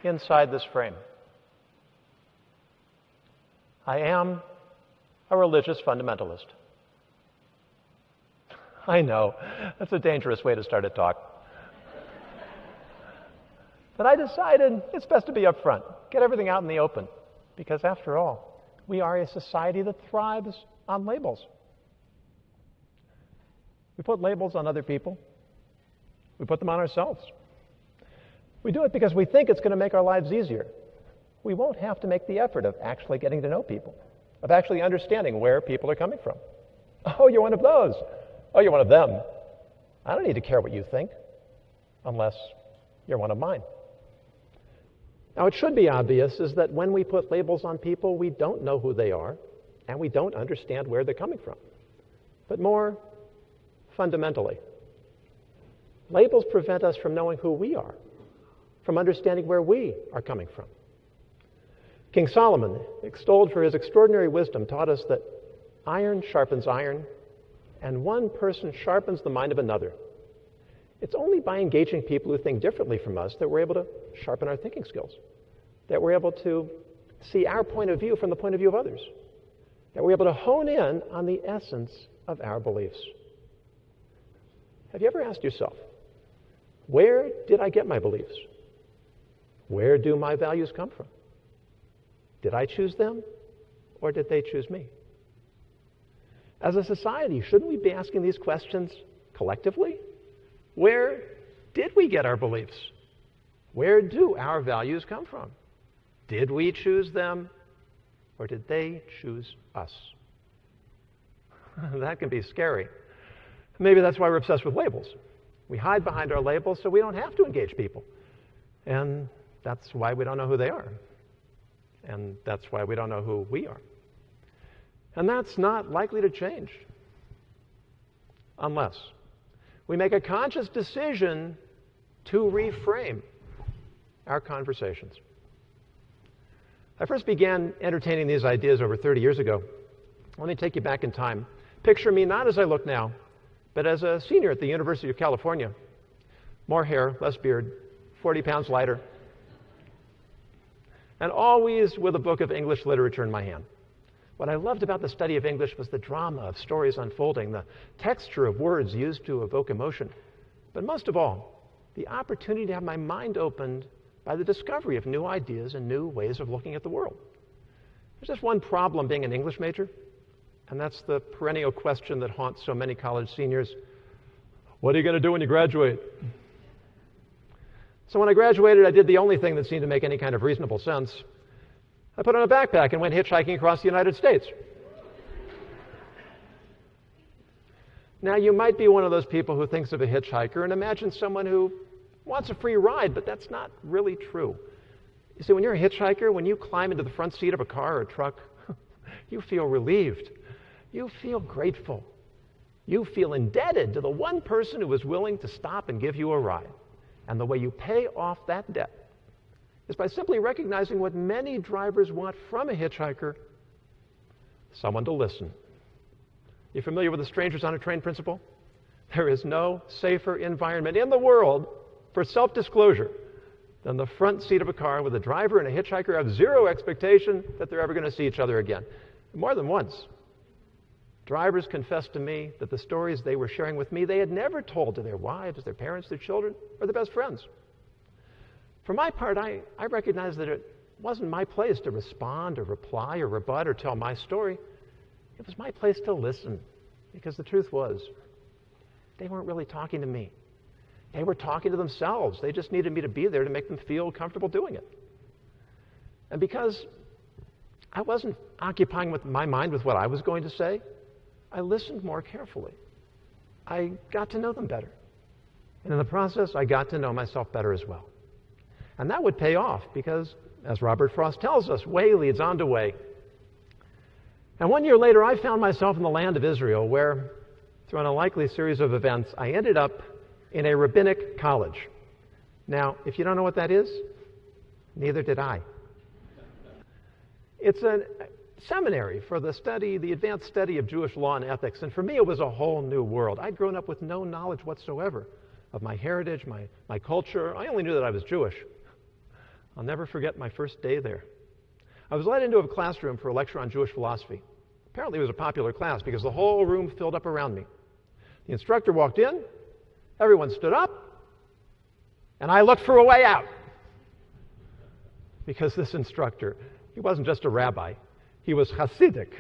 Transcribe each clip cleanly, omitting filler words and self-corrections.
inside this frame. I am a religious fundamentalist. I know, that's a dangerous way to start a talk. But I decided it's best to be upfront, get everything out in the open, because after all, we are a society that thrives on labels. We put labels on other people. We put them on ourselves. We do it because we think it's going to make our lives easier. We won't have to make the effort of actually getting to know people, of actually understanding where people are coming from. Oh, you're one of those. Oh, you're one of them. I don't need to care what you think, unless you're one of mine. Now, it should be obvious is that when we put labels on people, we don't know who they are, and we don't understand where they're coming from. But more fundamentally, labels prevent us from knowing who we are, from understanding where we are coming from. King Solomon, extolled for his extraordinary wisdom, taught us that iron sharpens iron, and one person sharpens the mind of another. It's only by engaging people who think differently from us that we're able to sharpen our thinking skills, that we're able to see our point of view from the point of view of others, that we're able to hone in on the essence of our beliefs. Have you ever asked yourself, where did I get my beliefs? Where do my values come from? Did I choose them, or did they choose me? As a society, shouldn't we be asking these questions collectively? Where did we get our beliefs? Where do our values come from? Did we choose them, or did they choose us? That can be scary. Maybe that's why we're obsessed with labels. We hide behind our labels so we don't have to engage people. And that's why we don't know who they are. And that's why we don't know who we are. And that's not likely to change unless we make a conscious decision to reframe our conversations. I first began entertaining these ideas over 30 years ago. Let me take you back in time. Picture me not as I look now, but as a senior at the University of California. More hair, less beard, 40 pounds lighter, and always with a book of English literature in my hand. What I loved about the study of English was the drama of stories unfolding, the texture of words used to evoke emotion, but most of all, the opportunity to have my mind opened by the discovery of new ideas and new ways of looking at the world. There's just one problem being an English major, and that's the perennial question that haunts so many college seniors. What are you going to do when you graduate? So when I graduated, I did the only thing that seemed to make any kind of reasonable sense. I put on a backpack and went hitchhiking across the United States. Now, you might be one of those people who thinks of a hitchhiker and imagines someone who wants a free ride, but that's not really true. You see, when you're a hitchhiker, when you climb into the front seat of a car or a truck, you feel relieved. You feel grateful. You feel indebted to the one person who was willing to stop and give you a ride. And the way you pay off that debt is by simply recognizing what many drivers want from a hitchhiker: someone to listen. You familiar with the strangers on a train principle? There is no safer environment in the world for self-disclosure than the front seat of a car where the driver and a hitchhiker have zero expectation that they're ever going to see each other again. More than once, drivers confessed to me that the stories they were sharing with me they had never told to their wives, their parents, their children, or their best friends. For my part, I recognized that it wasn't my place to respond or reply or rebut or tell my story. It was my place to listen, because the truth was, they weren't really talking to me. They were talking to themselves. They just needed me to be there to make them feel comfortable doing it. And because I wasn't occupying my mind with what I was going to say, I listened more carefully. I got to know them better. And in the process, I got to know myself better as well. And that would pay off because, as Robert Frost tells us, way leads on to way. And 1 year later, I found myself in the land of Israel where, through an unlikely series of events, I ended up in a rabbinic college. Now, if you don't know what that is, neither did I. It's a seminary for the advanced study of Jewish law and ethics, and for me it was a whole new world. I'd grown up with no knowledge whatsoever of my heritage, my culture. I only knew that I was Jewish. I'll never forget my first day there. I was led into a classroom for a lecture on Jewish philosophy. Apparently it was a popular class because the whole room filled up around me. The instructor walked in, everyone stood up, and I looked for a way out. Because this instructor, he wasn't just a rabbi, he was Hasidic.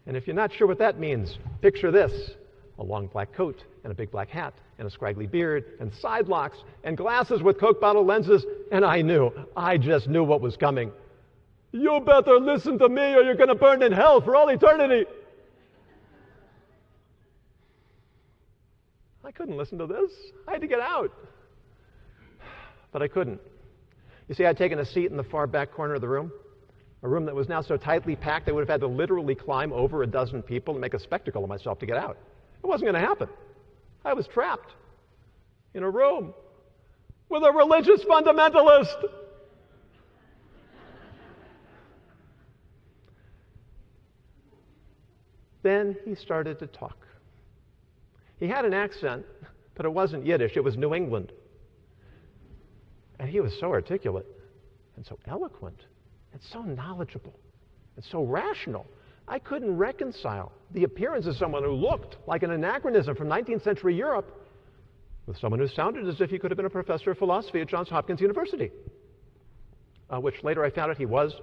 And if you're not sure what that means, picture this: a long black coat and a big black hat and a scraggly beard and side locks and glasses with Coke bottle lenses, and I just knew what was coming. You better listen to me or you're going to burn in hell for all eternity. I couldn't listen to this. I had to get out. But I couldn't. You see, I'd taken a seat in the far back corner of the room, a room that was now so tightly packed I would have had to literally climb over a dozen people and make a spectacle of myself to get out. It wasn't going to happen. I was trapped in a room with a religious fundamentalist. Then he started to talk. He had an accent, but it wasn't Yiddish, it was New England. And he was so articulate and so eloquent and so knowledgeable and so rational. I couldn't reconcile the appearance of someone who looked like an anachronism from 19th century Europe with someone who sounded as if he could have been a professor of philosophy at Johns Hopkins University, which later I found out he was.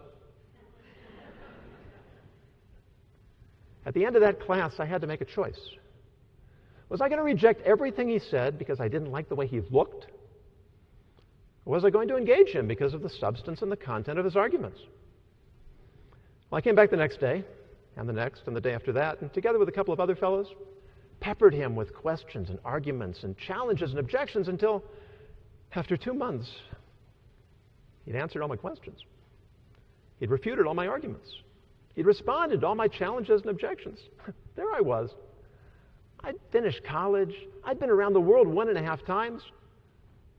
At the end of that class, I had to make a choice. Was I going to reject everything he said because I didn't like the way he looked? Or was I going to engage him because of the substance and the content of his arguments? Well, I came back the next day, and the next, and the day after that, and together with a couple of other fellows, peppered him with questions and arguments and challenges and objections until, after 2 months, he'd answered all my questions. He'd refuted all my arguments. He'd responded to all my challenges and objections. There I was. I'd finished college. I'd been around the world 1.5 times.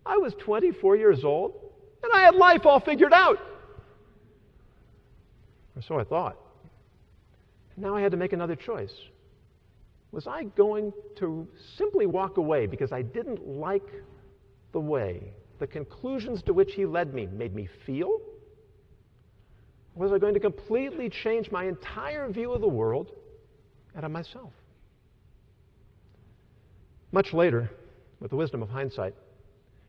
I was 24 years old, and I had life all figured out. Or so I thought. And now I had to make another choice. Was I going to simply walk away because I didn't like the way the conclusions to which he led me made me feel? Or was I going to completely change my entire view of the world and of myself? Much later, with the wisdom of hindsight,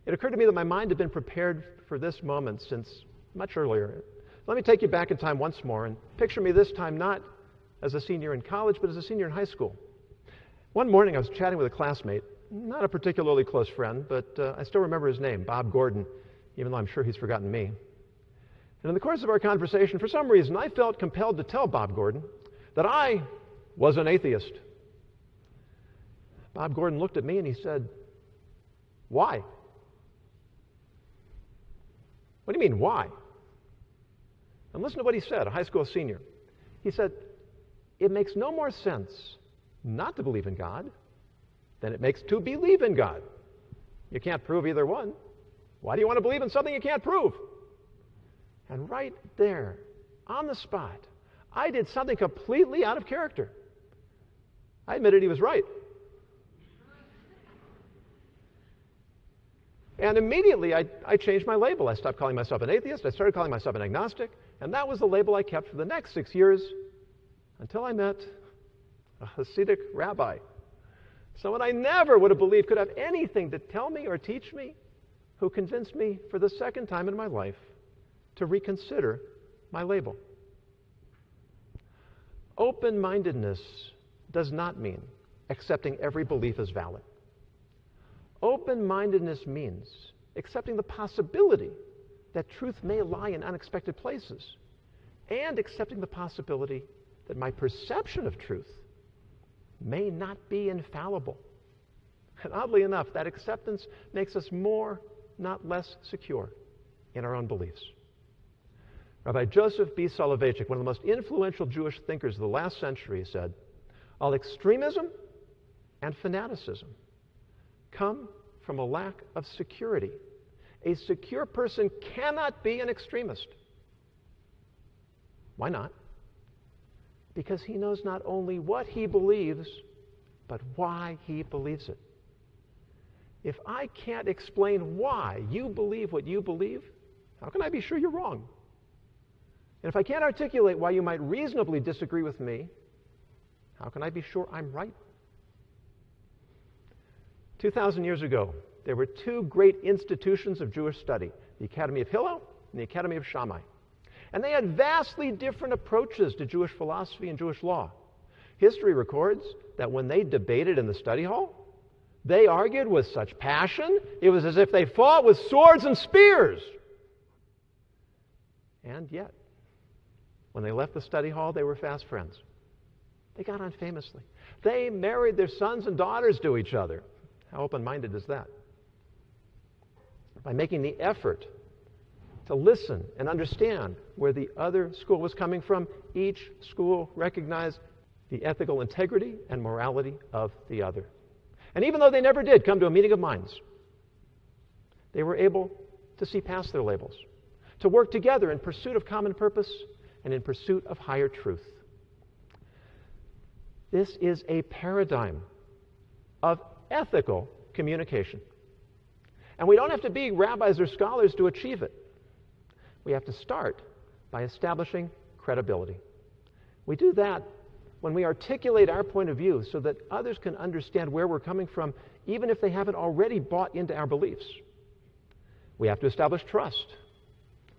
it occurred to me that my mind had been prepared for this moment since much earlier. Let me take you back in time once more and picture me this time not as a senior in college, but as a senior in high school. One morning I was chatting with a classmate, not a particularly close friend, but I still remember his name, Bob Gordon, even though I'm sure he's forgotten me. And in the course of our conversation, for some reason, I felt compelled to tell Bob Gordon that I was an atheist. Bob Gordon looked at me and he said, "Why?" What do you mean, why? And listen to what he said, a high school senior. He said, "It makes no more sense not to believe in God than it makes to believe in God. You can't prove either one. Why do you want to believe in something you can't prove?" And right there, on the spot, I did something completely out of character. I admitted he was right. And immediately I changed my label. I stopped calling myself an atheist. I started calling myself an agnostic. And that was the label I kept for the next 6 years until I met a Hasidic rabbi. Someone I never would have believed could have anything to tell me or teach me, who convinced me for the second time in my life to reconsider my label. Open-mindedness does not mean accepting every belief as valid. Open-mindedness means accepting the possibility that truth may lie in unexpected places, and accepting the possibility that my perception of truth may not be infallible. And oddly enough, that acceptance makes us more, not less, secure in our own beliefs. Rabbi Joseph B. Soloveitchik, one of the most influential Jewish thinkers of the last century, said, "All extremism and fanaticism come from a lack of security. A secure person cannot be an extremist." Why not? Because he knows not only what he believes, but why he believes it. If I can't explain why you believe what you believe, How can I be sure you're wrong? And if I can't articulate why you might reasonably disagree with me, how can I be sure I'm right? 2,000 years ago, there were two great institutions of Jewish study, the Academy of Hillel and the Academy of Shammai. And they had vastly different approaches to Jewish philosophy and Jewish law. History records that when they debated in the study hall, they argued with such passion, it was as if they fought with swords and spears. And yet, when they left the study hall, they were fast friends. They got on famously. They married their sons and daughters to each other. How open-minded is that? By making the effort to listen and understand where the other school was coming from, each school recognized the ethical integrity and morality of the other. And even though they never did come to a meeting of minds, they were able to see past their labels, to work together in pursuit of common purpose and in pursuit of higher truth. This is a paradigm of ethical communication. And we don't have to be rabbis or scholars to achieve it. We have to start by establishing credibility. We do that when we articulate our point of view so that others can understand where we're coming from, even if they haven't already bought into our beliefs. We have to establish trust.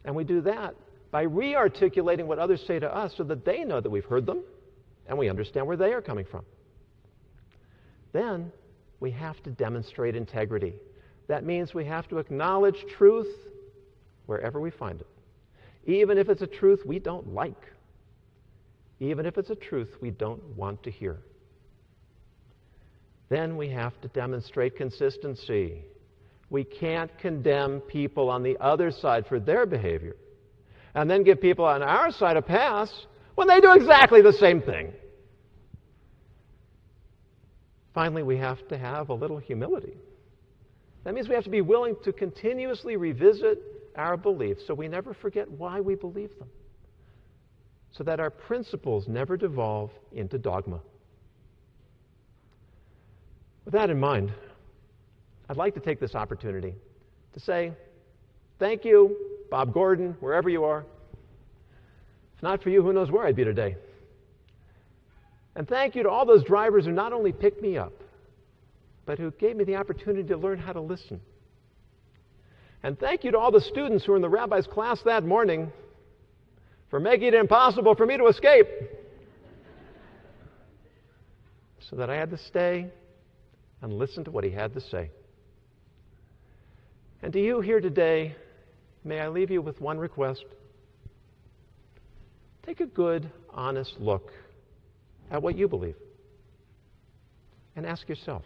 And we do that by re-articulating what others say to us so that they know that we've heard them and we understand where they are coming from. Then we have to demonstrate integrity. That means we have to acknowledge truth wherever we find it, even if it's a truth we don't like, even if it's a truth we don't want to hear. Then we have to demonstrate consistency. We can't condemn people on the other side for their behavior and then give people on our side a pass when they do exactly the same thing. Finally, we have to have a little humility. That means we have to be willing to continuously revisit our beliefs so we never forget why we believe them, so that our principles never devolve into dogma. With that in mind, I'd like to take this opportunity to say thank you, Bob Gordon, wherever you are. If not for you, who knows where I'd be today. And thank you to all those drivers who not only picked me up, but who gave me the opportunity to learn how to listen. And thank you to all the students who were in the rabbi's class that morning for making it impossible for me to escape, so that I had to stay and listen to what he had to say. And to you here today, may I leave you with one request. Take a good, honest look at what you believe and ask yourself,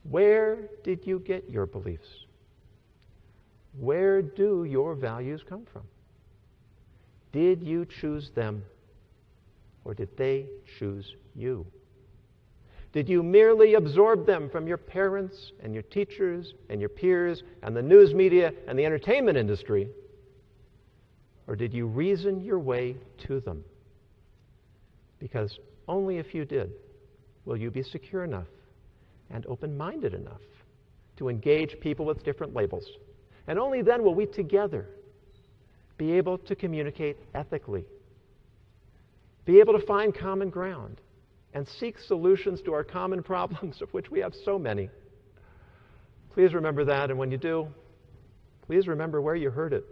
where did you get your beliefs? Where do your values come from? Did you choose them, or did they choose you? Did you merely absorb them from your parents and your teachers and your peers and the news media and the entertainment industry? Or did you reason your way to them? Because only if you did will you be secure enough and open-minded enough to engage people with different labels. And only then will we together be able to communicate ethically, be able to find common ground, and seek solutions to our common problems, of which we have so many. Please remember that, and when you do, please remember where you heard it.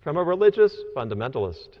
From a religious fundamentalist.